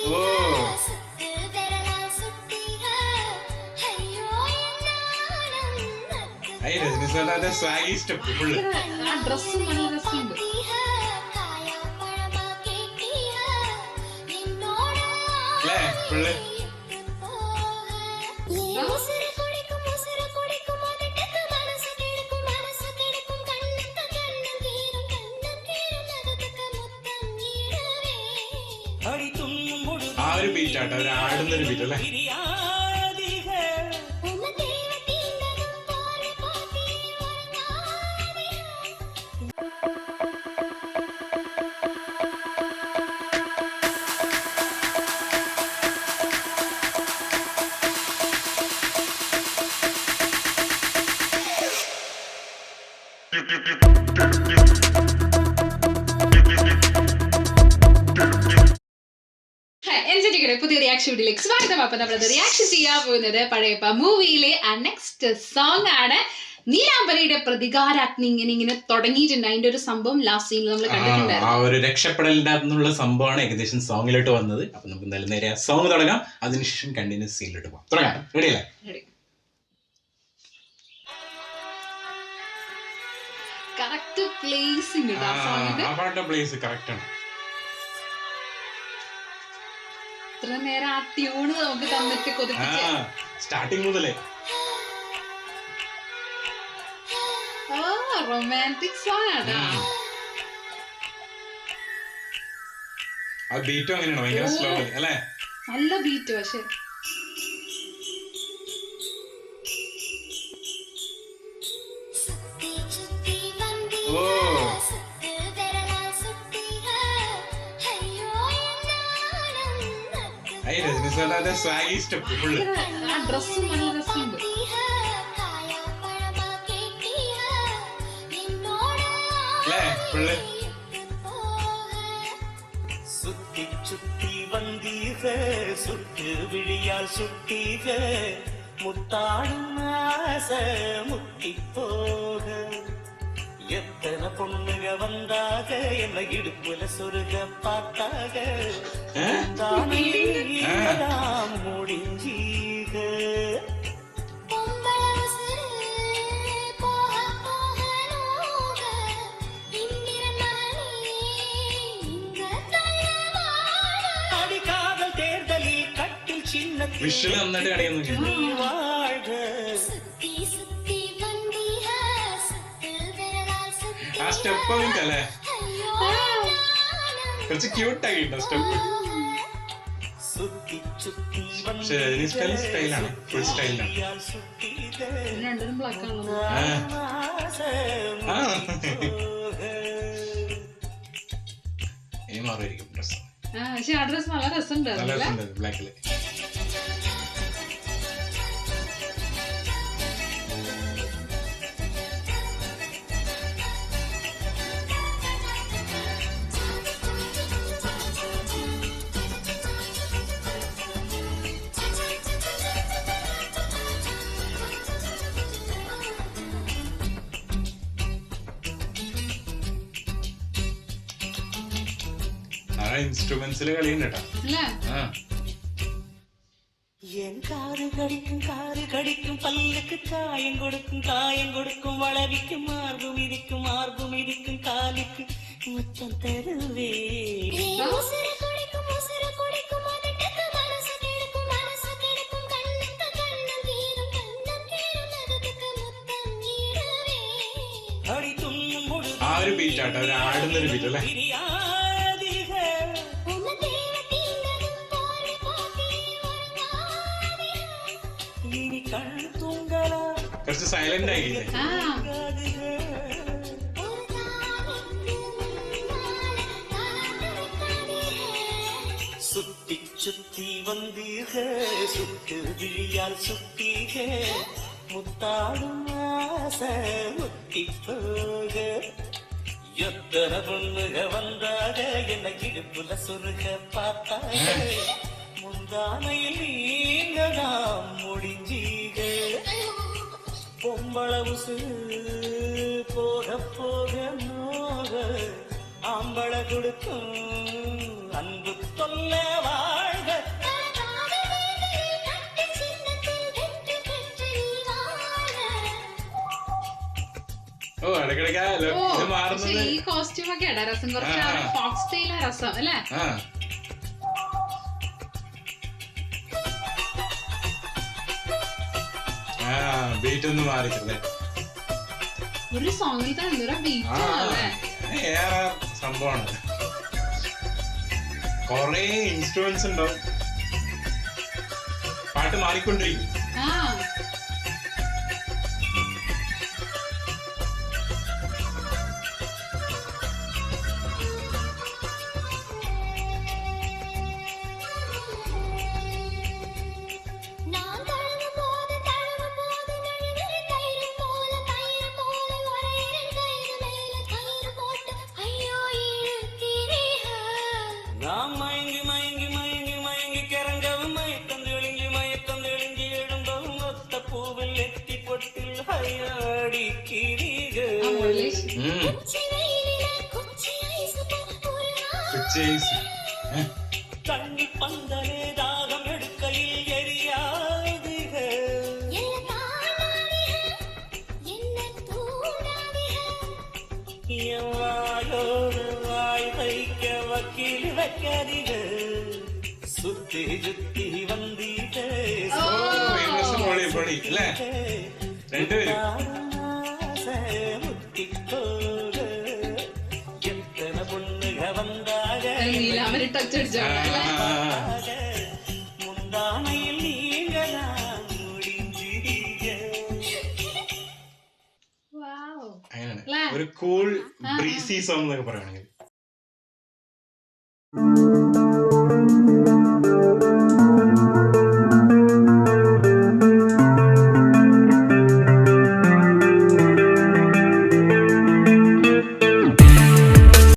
ഓ രജനി സാറിന്റെ സ്വാഗി step full. ഡ്രസ്സും നല്ല രസമുണ്ട്. അല്ലേ ഫുള്ള് ആ ഒരു ബീറ്റ് ആട്ടോ, ഒരു ആടുന്നൊരു ബീറ്റ് അല്ലേ. പുതിയ റിയാക്ഷൻ വീഡിയോയിലേക്ക് സ്വാഗതം. അപ്പൊ നമ്മളത് റിയാക്ഷൻ ചെയ്യാൻ പോകുന്നത് പഴയപ്പ മൂവിയിലെ നെക്സ്റ്റ് സോങ് ആണ്. നീലാംബരിയുടെ പ്രതികാരാഗ്നി ഇങ്ങനെ തുടങ്ങിയിട്ടുണ്ട്. അതിന്റെ ഒരു സംഭവം ലാസ്റ്റ് സീനിൽ നമ്മൾ കണ്ടിട്ടുണ്ടായിരുന്നു. ആ ഒരു രക്ഷപ്പെടലിന്റെ സംഭവമാണ് ഏകദേശം സോങ്ങിലോട്ട് വന്നത്. അപ്പൊ നമുക്ക് എന്തായാലും നേരെ സോങ് തുടങ്ങാം, അതിനുശേഷം കണ്ടിന്യൂസ് സീനിലോട്ട് പോകാം. തുടങ്ങാം. റെഡി അല്ലേ? കറക്റ്റ് പ്ലേസിംഗ് പ്ലേസ് കറക്റ്റ് ആണ്. ഇത്ര നേരം ആ ട്യൂണ് നമുക്ക് തന്നിട്ട് കൊതിപ്പിച്ച് സ്റ്റാർട്ടിങ് മുതലേ റൊമാൻറ്റിക് സോങ് ആണ്. ആ ബീറ്റും അങ്ങനെയാണ്, ഭയങ്കര സ്ലോ അല്ലേ? നല്ല ബീറ്റ്. പക്ഷെ രജനി സാറിന്റെ സ്വാഗി സ്റ്റെപ്പ് ഫുള്ള്. ആ ഡ്രസ്സും നല്ല രസമുണ്ട്. അല്ലേ ഫുള്ള് சுத்தி சுத்தி வந்தீக சுட்டு விழியால் சுட்டீக முத்தாடும் ஆசை முத்தி போக எத்தனை பொண்ணுக வந்தாக என்ன இடுப்புல சொருக பார்த்தாக முடிஞ்சீக அடிக்காதல் தேர்தலில் கட்டில் சின்ன വിഷ്വല് നന്നായിട്ട് കളിക്കുന്നു. வாழ்க ആ സ്റ്റെപ്പ് അല്ലേ കുറച്ച് ക്യൂട്ടാക്കിട്ടോ സ്റ്റെപ്പ്. പക്ഷെ രജനി സ്റ്റൈലാണ്, ഫുൾ സ്റ്റൈലാണ്. രണ്ടും ബ്ലാക്ക് ആണല്ലോ. ഇനി മാറിയിരിക്കും ഡ്രസ്. പക്ഷെ ആ ഡ്രസ് നല്ല രസമുണ്ട്. നല്ല രസമുണ്ട് ബ്ലാക്കില്. ഇൻസ്ട്രുമെന്റ്സില് കളിയുണ്ട് കേട്ടോ. என் காது கடிக்கும் பல்லுக்கு காயம் கொடுக்கும் வளவிக்கும் மார்பும் இடிக்கும் காலுக்கு முத்தம் தருவே ആ ഒരു ബീറ്റ് ആട്ടോ, ഒരു ആടുന്നൊരു ബീറ്റ് അല്ലേ? കുറച്ച് സൈലന്റ് ആയില്ലേ? சுத்தி சுத்தி வந்தீக சுட்டு விழியால் சுட்டீக முத்தாடும் ஆசை முத்தி போக எத்தனை பொண்ணுக வந்தாக என்ன இடுப்புல சொருக பார்த்தாக முந்தானையில் நீங்க நாம் முடிஞ்சீக பொம்பளவுசு போக போக நோக ஆம்பளை கொடுக்கும் அன்பு தொல்ல வாழ்க ഇടയ്ക്കിടയ്ക്ക് ഇത് പക്ഷെ മാറുന്നത്. ഈ കോസ്റ്റ്യൂം ഒക്കെ ഇടാ രസം, കുറച്ച് ഫോക്സ് സ്റ്റൈലാ രസം അല്ലേ? ബീറ്റ് ഒന്ന് മാറിച്ചല്ലേ, ഒരു സോങ്ങിൽ തന്നെ എന്തോരം ബീറ്റ് അല്ലേ? ഏറെ സംഭവമാണ്. കൊറേ ഇൻസ്ട്രുമെന്റ്സ് ഉണ്ടാവും, പാട്ട് മാറിക്കൊണ്ടിരിക്കും. ആ നാം മയങ്ങി മയങ്ങി മയങ്ങി മയങ്ങി കറങ്ങവും മയക്കം തെളിഞ്ഞ് എഴുമ്പവും ഒത്ത പൂവിൽ എത്തിപ്പൊട്ടിൽ ഹയാടി കിരിക കണ്ണി പന്തലെ ദാഹം എടുക്കയിൽ എരിയാതിക വായോട് വായ് വയ്ക്ക വക്കീൽ വെക്കാതിക സുത്തി ചുത്തി വന്നീക പൊടി അല്ലേ രണ്ടുപേരും. മുത്തിക്കോട് എത്തന പൊണ്ണുക വന്താക നീലാമരി ടച്ച് അടിച്ചോളെ. മുന്താണയിൽ നീങ്ങലാം മുടിഞ്ചീക. വാവ്. അങ്ങനെയാണ് അല്ലേ? ഒരു കൂൾ ബ്രീസി സോങ് എന്നൊക്കെ പറയുകയാണെങ്കിൽ.